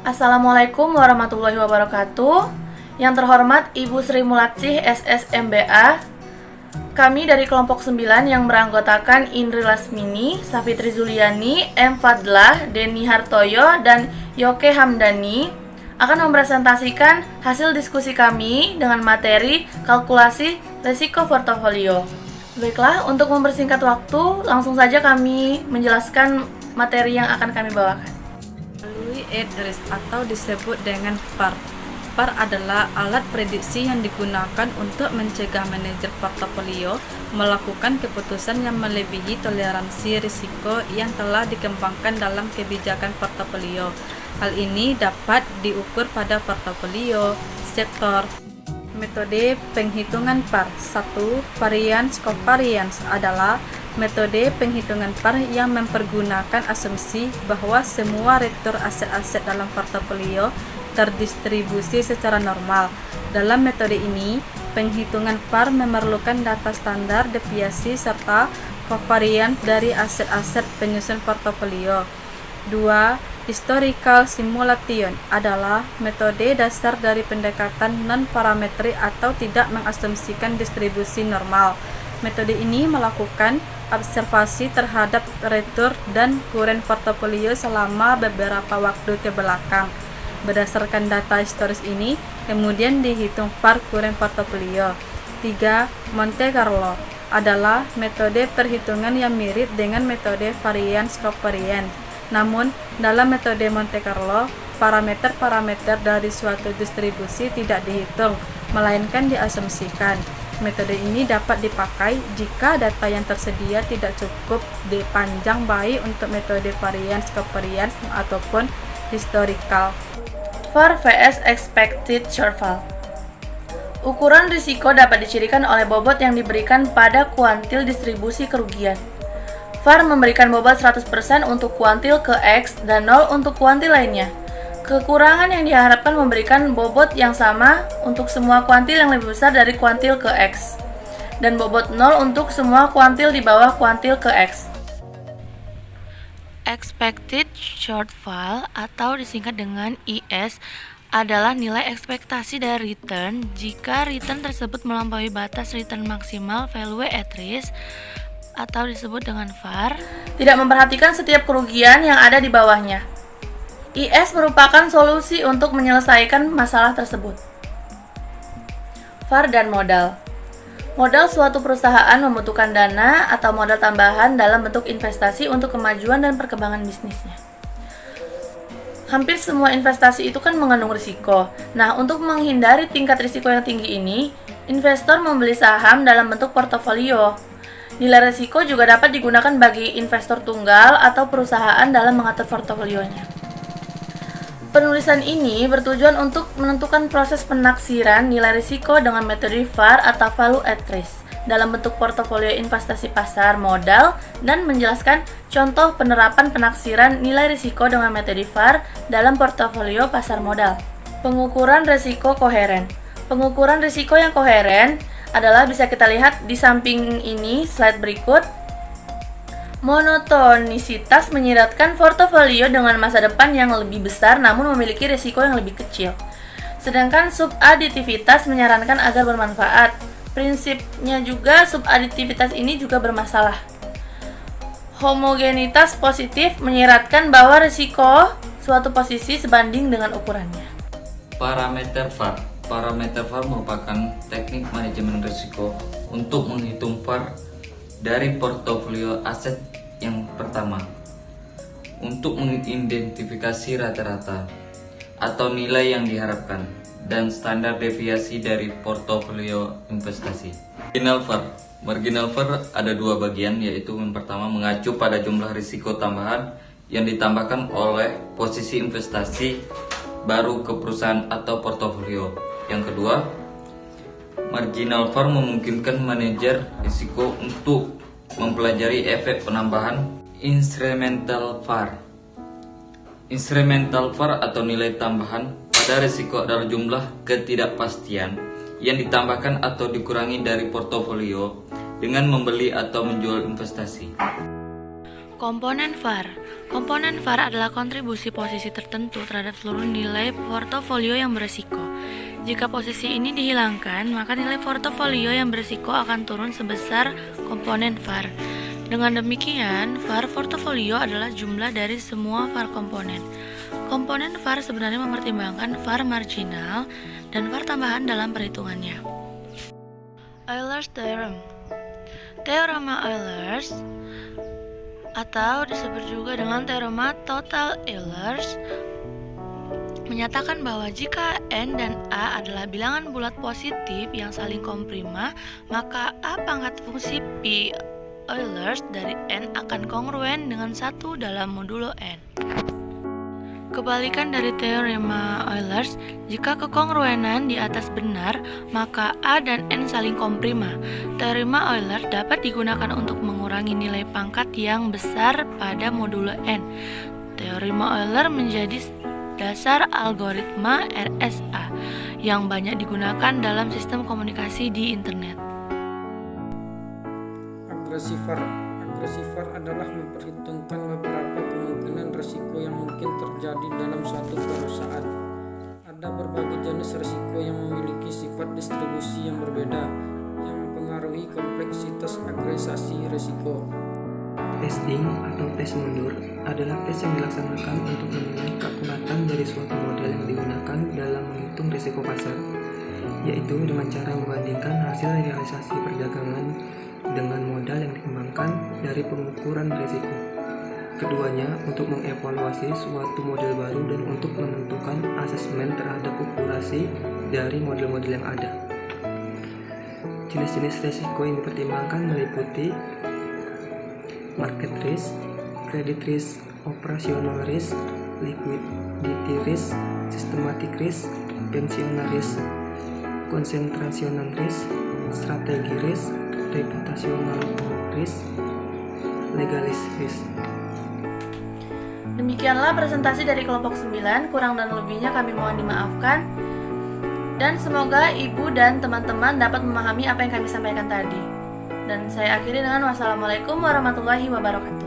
Assalamualaikum warahmatullahi wabarakatuh. Yang terhormat Ibu Sri Mulatsih SSMBA, kami dari kelompok 9 yang beranggotakan Indri Lasmini, Safitri Zuliani, M. Fadlah, Denny Hartoyo, dan Yoke Hamdani akan mempresentasikan hasil diskusi kami dengan materi kalkulasi risiko portofolio. Baiklah, untuk mempersingkat waktu, langsung saja kami menjelaskan materi yang akan kami bawakan. Melalui address atau disebut dengan PAR. PAR adalah alat prediksi yang digunakan untuk mencegah manajer portofolio melakukan keputusan yang melebihi toleransi risiko yang telah dikembangkan dalam kebijakan portofolio. Hal ini dapat diukur pada portofolio sektor. Metode penghitungan PAR. 1. Variance covariance adalah metode penghitungan PAR yang mempergunakan asumsi bahwa semua retur aset-aset dalam portofolio terdistribusi secara normal. Dalam metode ini, penghitungan PAR memerlukan data standar deviasi serta covariance dari aset-aset penyusun portofolio. 2. Historical simulation adalah metode dasar dari pendekatan non-parametrik atau tidak mengasumsikan distribusi normal. Metode ini melakukan observasi terhadap retur dan kuren portofolio selama beberapa waktu ke belakang. Berdasarkan data historis ini, kemudian dihitung PAR kuren portofolio. 3. Monte Carlo adalah metode perhitungan yang mirip dengan metode variance covariance. Namun, dalam metode Monte Carlo, parameter-parameter dari suatu distribusi tidak dihitung, melainkan diasumsikan. Metode ini dapat dipakai jika data yang tersedia tidak cukup dipanjang baik untuk metode variance covariance ataupun historical. VAR vs Expected Shortfall. Ukuran risiko dapat dicirikan oleh bobot yang diberikan pada kuantil distribusi kerugian. VAR memberikan bobot 100% untuk kuantil ke X dan 0 untuk kuantil lainnya. Kekurangan yang diharapkan memberikan bobot yang sama untuk semua kuantil yang lebih besar dari kuantil ke X, dan bobot 0 untuk semua kuantil di bawah kuantil ke X. Expected shortfall atau disingkat dengan IS adalah nilai ekspektasi dari return jika return tersebut melampaui batas return maksimal value at risk atau disebut dengan VAR, tidak memperhatikan setiap kerugian yang ada di bawahnya. IS merupakan solusi untuk menyelesaikan masalah tersebut. VAR dan modal. Modal suatu perusahaan membutuhkan dana atau modal tambahan dalam bentuk investasi untuk kemajuan dan perkembangan bisnisnya. Hampir semua investasi itu kan mengandung risiko. Nah, untuk menghindari tingkat risiko yang tinggi ini, investor membeli saham dalam bentuk portofolio. Nilai risiko juga dapat digunakan bagi investor tunggal atau perusahaan dalam mengatur portofolionya. Penulisan ini bertujuan untuk menentukan proses penaksiran nilai risiko dengan metode VAR atau value at risk dalam bentuk portofolio investasi pasar modal dan menjelaskan contoh penerapan penaksiran nilai risiko dengan metode VAR dalam portofolio pasar modal. Pengukuran risiko koheren. Pengukuran risiko yang koheren adalah bisa kita lihat di samping ini slide berikut. Monotonisitas menyiratkan portofolio dengan masa depan yang lebih besar namun memiliki risiko yang lebih kecil. Sedangkan subaditivitas menyarankan agar bermanfaat. Prinsipnya juga subaditivitas ini juga bermasalah. Homogenitas positif menyiratkan bahwa risiko suatu posisi sebanding dengan ukurannya. Parameter VAR. Parameter VAR merupakan teknik manajemen risiko untuk menghitung VAR dari portofolio aset yang pertama untuk mengidentifikasi rata-rata atau nilai yang diharapkan dan standar deviasi dari portofolio investasi. Marginal VAR. Marginal VAR ada dua bagian, yaitu yang pertama mengacu pada jumlah risiko tambahan yang ditambahkan oleh posisi investasi baru ke perusahaan atau portofolio. Yang kedua, marginal VAR memungkinkan manajer risiko untuk mempelajari efek penambahan incremental VAR. Incremental VAR atau nilai tambahan pada risiko adalah jumlah ketidakpastian yang ditambahkan atau dikurangi dari portofolio dengan membeli atau menjual investasi. Komponen VAR. Komponen VAR adalah kontribusi posisi tertentu terhadap seluruh nilai portofolio yang beresiko. Jika posisi ini dihilangkan, maka nilai portofolio yang beresiko akan turun sebesar komponen VAR. Dengan demikian, VAR portofolio adalah jumlah dari semua VAR komponen. Komponen VAR sebenarnya mempertimbangkan VAR marginal dan VAR tambahan dalam perhitungannya. Euler's Theorem. Teorema Eulers atau disebut juga dengan teorema total Eulers menyatakan bahwa jika N dan A adalah bilangan bulat positif yang saling komprima, maka A pangkat fungsi P Eulers dari N akan kongruen dengan 1 dalam modulo N. Kebalikan dari teorema Eulers, jika kekongruenan di atas benar, maka A dan N saling komprima. Teorema Euler dapat digunakan untuk mengurangi nilai pangkat yang besar pada modulo N. Teorema Euler menjadi dasar algoritma RSA yang banyak digunakan dalam sistem komunikasi di internet. Aggressive VAR adalah memperhitungkan beberapa kemungkinan risiko yang mungkin terjadi dalam suatu perusahaan. Ada berbagai jenis risiko yang memiliki sifat distribusi yang berbeda yang mempengaruhi kompleksitas agregasi risiko. Testing atau tes mundur adalah tes yang dilaksanakan untuk menilai keakuratan dari suatu model yang digunakan dalam menghitung risiko pasar, yaitu dengan cara membandingkan hasil realisasi perdagangan dengan modal yang dikembangkan dari pengukuran risiko. Keduanya untuk mengevaluasi suatu model baru dan untuk menentukan asesmen terhadap populasi dari model-model yang ada. Jenis-jenis risiko yang dipertimbangkan meliputi market risk, credit risk, operational risk, liquidity risk, systematic risk, pensional risk, concentrational risk, strategi risk, reputational risk, legalis risk. Demikianlah presentasi dari kelompok 9, kurang dan lebihnya kami mohon dimaafkan. Dan semoga ibu dan teman-teman dapat memahami apa yang kami sampaikan tadi. Dan saya akhiri dengan wassalamualaikum warahmatullahi wabarakatuh.